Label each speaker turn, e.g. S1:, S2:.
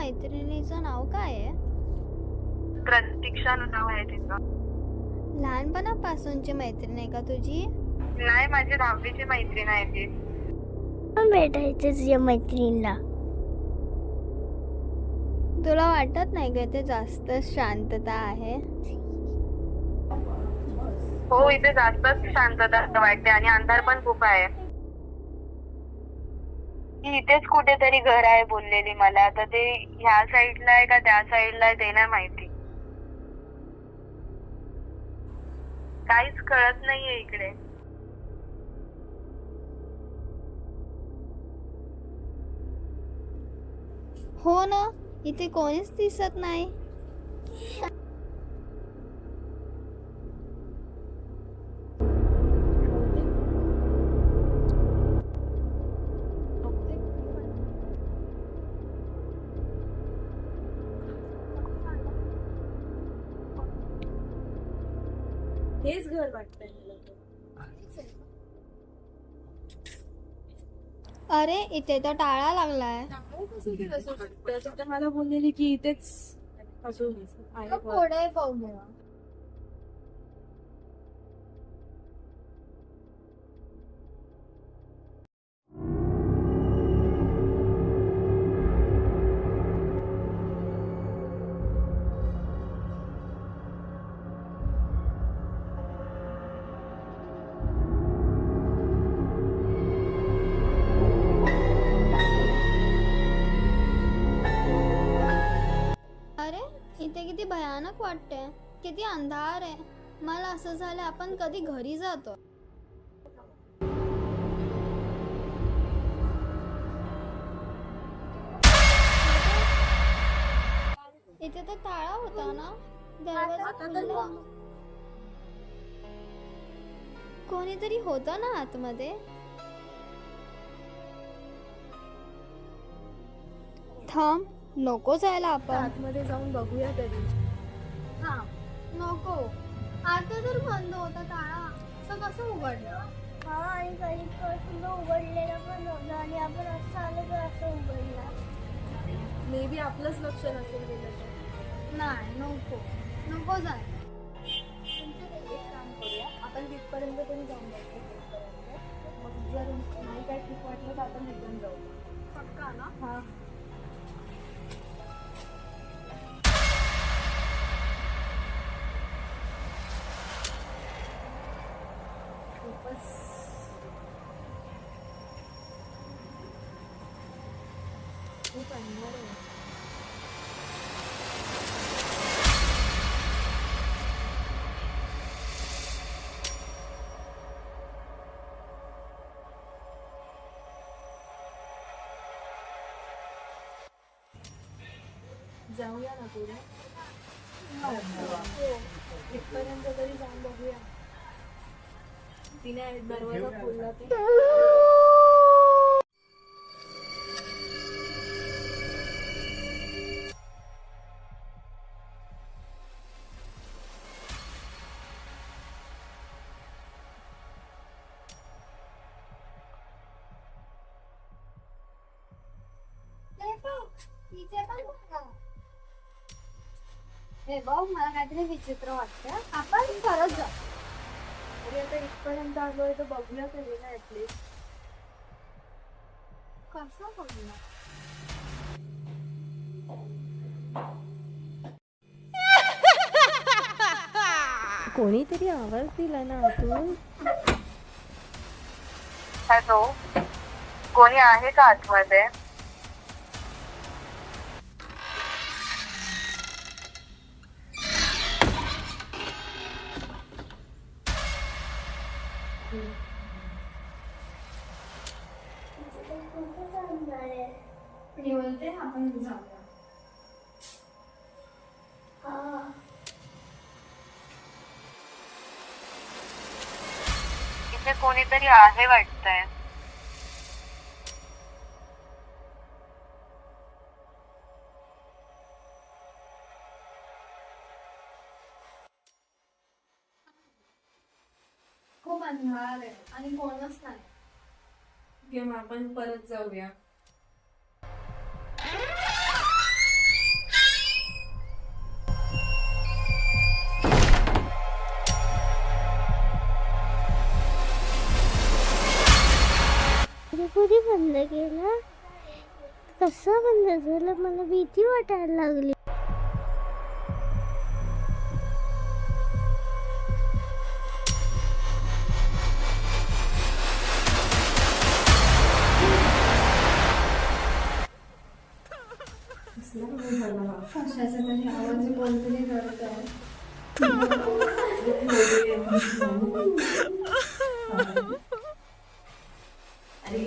S1: मैत्रिणीचं नाव काय आहे?
S2: प्रतीक्षा नाव आहे तिचं.
S1: लहानपणापासूनची मैत्रीण आहे का तुझी?
S2: नाही, माझी 10वीची मैत्रीण आहे ती.
S3: भेटायचंच या मैत्रिणीला.
S1: तुला वाटत नाही का ते जास्त शांतता आहे?
S2: हो, इथे जास्तच शांतता वाटते आणि अंधार पण खूप आहे. ती इथेच कुठेतरी घर आहे बोललेली मला. आता ते ह्या साईडला आहे का त्या साईडला आहे ते नाही माहिती. काहीच कळत नाहीये इकडे.
S1: हो ना, इथे कोणीच दिसत नाही.
S4: हेच घर वाटतंय
S1: अरे इथे तर टाळा लागलाय.
S4: त्याच्यात मला बोललेली की इथेच असून
S1: पुढे बघूया. अरे इथे किती भयानक वाटते, किती अंधार आहे. मला असं झालं आपण कधी घरी जातो. इथे तर टाळा होता ना, दरवाजा खुला. कोणीतरी होतं ना आतमध्ये. थांब, नको जायला आपण.
S4: आतमध्ये जाऊन बघूया तरी.
S1: हा नको, आता तर बंद होता टाळा. असं कसं उघडलं?
S3: हा, आणि कधीपासून उघडलेलं पण होतं आणि आपण असं आलं तर असं उघडला.
S4: मे बी आपलंच लक्ष नसेल गेलं.
S1: नाही, नको नको जायला.
S4: एक काम करूया, आपण तिथपर्यंत तरी जाऊन बघू. मग जर नाही काय ठीक वाटलं तर आपण रिटर्न जाऊ.
S1: पक्का ना?
S4: हा. खूप अंधार आहे. जाऊया ना पुढे. इथपर्यंत तरी जाऊन बघूया. तिने दरवाजा खोलला ते.
S1: हे बघ, मला काहीतरी विचित्र वाटतं. आपण परत जाऊ.
S4: अरे आता इथपर्यंत आलोय तर बघूया तरी ना ऍटलीस्ट.
S1: कसं बघूया?
S4: कोणीतरी आवाज दिला ना आतून.
S2: हॅलो, कोणी आहे का आतमध्ये?
S1: मी बोलते आपण जाऊया.
S2: इथे कोणीतरी आहे वाटतंय.
S1: खूप अंधार आहे आणि कोणच नाही.
S4: आपण परत जाऊया.
S3: बंद केलं? कसं बंद झालं? मला भीती वाटायला लागली.
S4: कशाचा तरी आवाज कोणतरी करतोय. अरे